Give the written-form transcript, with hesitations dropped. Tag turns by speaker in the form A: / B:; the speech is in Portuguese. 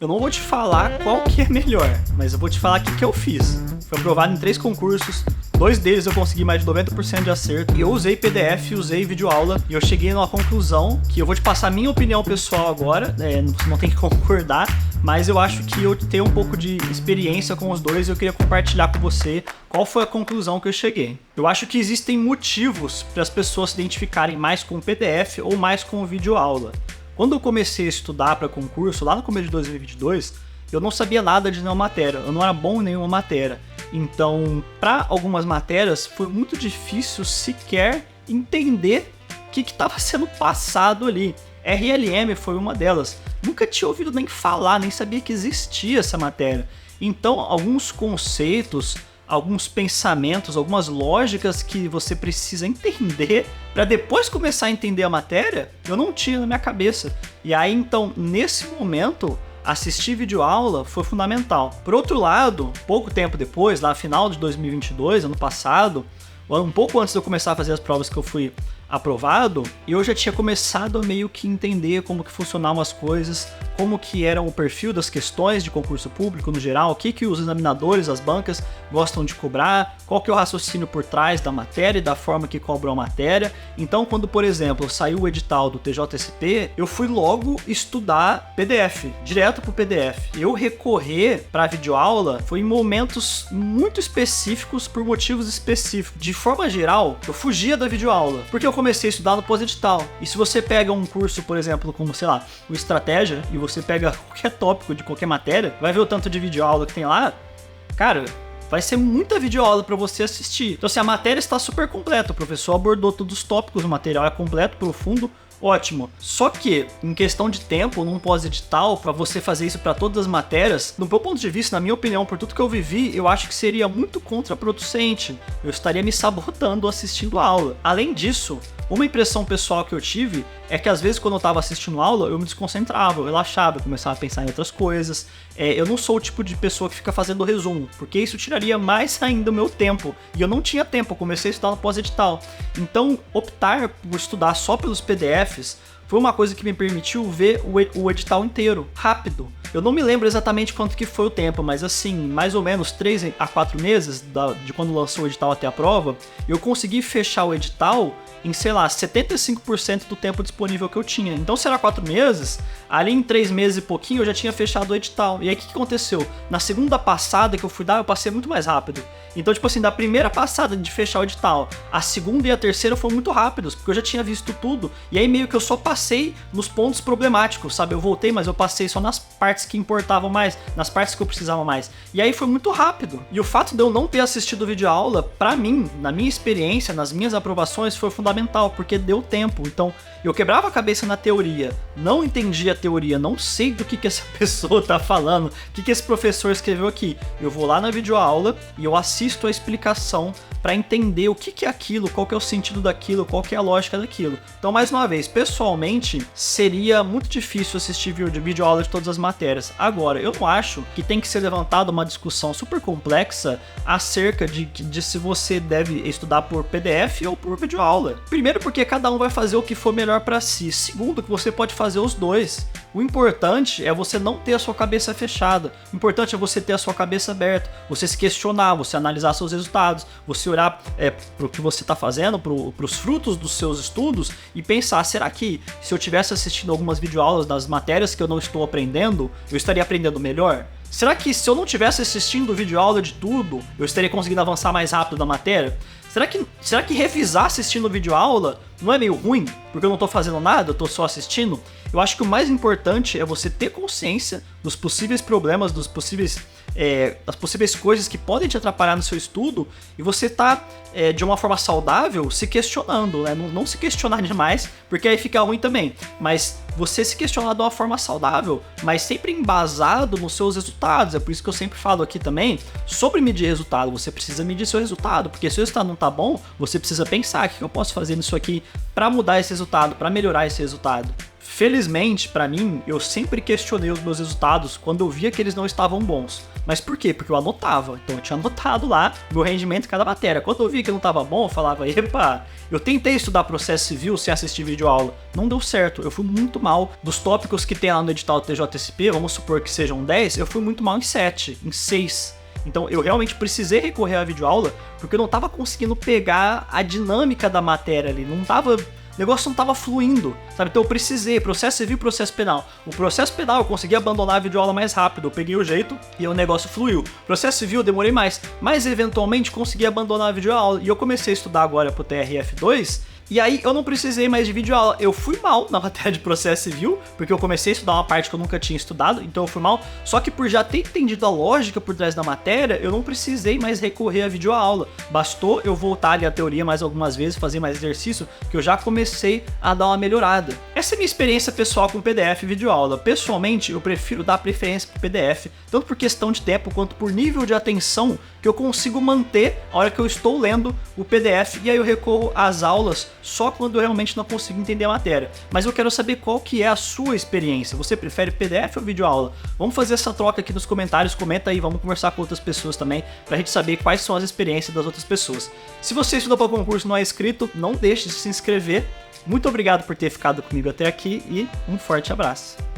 A: Eu não vou te falar qual que é melhor, mas eu vou te falar o que eu fiz. Foi aprovado em 3 concursos, 2 deles eu consegui mais de 90% de acerto. E eu usei PDF, usei videoaula e eu cheguei numa conclusão que eu vou te passar a minha opinião pessoal agora, você não tem que concordar, mas eu acho que eu tenho um pouco de experiência com os dois e eu queria compartilhar com você qual foi a conclusão que eu cheguei. Eu acho que existem motivos para as pessoas se identificarem mais com o PDF ou mais com o videoaula. Quando eu comecei a estudar para concurso, lá no começo de 2022, eu não sabia nada de nenhuma matéria, eu não era bom em nenhuma matéria. Então, para algumas matérias, foi muito difícil sequer entender o que estava sendo passado ali. RLM foi uma delas. Nunca tinha ouvido nem falar, nem sabia que existia essa matéria. Então, alguns conceitos, alguns pensamentos, algumas lógicas que você precisa entender para depois começar a entender a matéria, eu não tinha na minha cabeça. E aí, então, nesse momento, assistir videoaula foi fundamental. Por outro lado, pouco tempo depois, lá no final de 2022, ano passado, um pouco antes de eu começar a fazer as provas que eu fui aprovado, eu já tinha começado a meio que entender como que funcionavam as coisas, como que era o perfil das questões de concurso público no geral, o que os examinadores, as bancas gostam de cobrar, qual que é o raciocínio por trás da matéria e da forma que cobram a matéria. Então, quando, por exemplo, saiu o edital do TJSP, eu fui logo estudar PDF, direto pro PDF. Eu recorrer para videoaula foi em momentos muito específicos, por motivos específicos. De forma geral, eu fugia da videoaula, porque eu comecei a estudar no pós-edital. E se você pega um curso, por exemplo, como, sei lá, o Estratégia, e você pega qualquer tópico de qualquer matéria, vai ver o tanto de videoaula que tem lá, cara, vai ser muita videoaula para você assistir. Então, assim, a matéria está super completa, o professor abordou todos os tópicos, o material é completo, profundo, ótimo. Só que, em questão de tempo, num pós-edital, para você fazer isso para todas as matérias, do meu ponto de vista, na minha opinião, por tudo que eu vivi, eu acho que seria muito contraproducente. Eu estaria me sabotando assistindo a aula. Além disso, uma impressão pessoal que eu tive é que às vezes quando eu estava assistindo aula, eu me desconcentrava, eu relaxava, eu começava a pensar em outras coisas. Eu não sou o tipo de pessoa que fica fazendo resumo, porque isso tiraria mais ainda o meu tempo. E eu não tinha tempo, eu comecei a estudar no pós-edital. Então, optar por estudar só pelos PDFs foi uma coisa que me permitiu ver o edital inteiro, rápido. Eu não me lembro exatamente quanto que foi o tempo, mas assim, mais ou menos 3 a 4 meses de quando lançou o edital até a prova, eu consegui fechar o edital em, sei lá, 75% do tempo disponível que eu tinha. Então, se era 4 meses, ali em 3 meses e pouquinho eu já tinha fechado o edital. E aí o que aconteceu? Na segunda passada que eu fui dar, eu passei muito mais rápido. Então, tipo assim, da primeira passada de fechar o edital, a segunda e a terceira foram muito rápidos, porque eu já tinha visto tudo. E aí meio que eu só passei nos pontos problemáticos, sabe? Eu voltei, mas eu passei só nas partes que importavam mais, nas partes que eu precisava mais. E aí foi muito rápido. E o fato de eu não ter assistido videoaula, pra mim, na minha experiência, nas minhas aprovações, foi fundamental, porque deu tempo. Então, eu quebrava a cabeça na teoria, não entendia a teoria, não sei do que essa pessoa tá falando, o que esse professor escreveu aqui. Eu vou lá na videoaula e eu assisto a explicação para entender o que é aquilo, qual que é o sentido daquilo, qual que é a lógica daquilo. Então, mais uma vez, pessoalmente, seria muito difícil assistir videoaula de todas as matérias. Agora, eu não acho que tem que ser levantada uma discussão super complexa acerca de se você deve estudar por PDF ou por videoaula. Primeiro, porque cada um vai fazer o que for melhor para si. Segundo, que você pode fazer os dois. O importante é você não ter a sua cabeça fechada. O importante é você ter a sua cabeça aberta, você se questionar, você analisar seus resultados, você olhar para o que você está fazendo, para os frutos dos seus estudos e pensar, será que se eu tivesse assistindo algumas videoaulas das matérias que eu não estou aprendendo, eu estaria aprendendo melhor? Será que se eu não tivesse assistindo videoaula de tudo, eu estaria conseguindo avançar mais rápido na matéria? Será que revisar assistindo videoaula não é meio ruim? Porque eu não tô fazendo nada, eu tô só assistindo? Eu acho que o mais importante é você ter consciência dos possíveis problemas, das possíveis coisas que podem te atrapalhar no seu estudo e você tá, de uma forma saudável, se questionando, né? Não se questionar demais, porque aí fica ruim também. Mas você se questionar de uma forma saudável, mas sempre embasado nos seus resultados. É por isso que eu sempre falo aqui também sobre medir resultado. Você precisa medir seu resultado, porque se o resultado não tá bom, você precisa pensar o que eu posso fazer nisso aqui para mudar esse resultado, para melhorar esse resultado. Felizmente, pra mim, eu sempre questionei os meus resultados quando eu via que eles não estavam bons. Mas por quê? Porque eu anotava. Então eu tinha anotado lá meu rendimento em cada matéria. Quando eu via que não estava bom, eu falava, epa, eu tentei estudar processo civil sem assistir videoaula. Não deu certo, eu fui muito mal. Dos tópicos que tem lá no edital do TJSP, vamos supor que sejam 10, eu fui muito mal em 7, em 6. Então eu realmente precisei recorrer à videoaula porque eu não estava conseguindo pegar a dinâmica da matéria ali. O negócio não tava fluindo, sabe? Então eu precisei, processo civil e processo penal. O processo penal eu consegui abandonar a videoaula mais rápido, eu peguei o jeito e o negócio fluiu. Processo civil eu demorei mais, mas eventualmente consegui abandonar a videoaula. E eu comecei a estudar agora pro TRF2, e aí eu não precisei mais de videoaula. Eu fui mal na matéria de processo civil, porque eu comecei a estudar uma parte que eu nunca tinha estudado, então eu fui mal. Só que por já ter entendido a lógica por trás da matéria, eu não precisei mais recorrer à videoaula. Bastou eu voltar ali à teoria mais algumas vezes, fazer mais exercício, que eu já comecei a dar uma melhorada. Essa é a minha experiência pessoal com PDF e videoaula. Pessoalmente, eu prefiro dar preferência pro PDF, tanto por questão de tempo quanto por nível de atenção que eu consigo manter a hora que eu estou lendo o PDF, e aí eu recorro às aulas só quando eu realmente não consigo entender a matéria. Mas eu quero saber qual que é a sua experiência. Você prefere PDF ou videoaula? Vamos fazer essa troca aqui nos comentários, comenta aí, vamos conversar com outras pessoas também, pra gente saber quais são as experiências das outras pessoas. Se você estudou para concurso e não é inscrito, não deixe de se inscrever. Muito obrigado por ter ficado comigo até aqui e um forte abraço.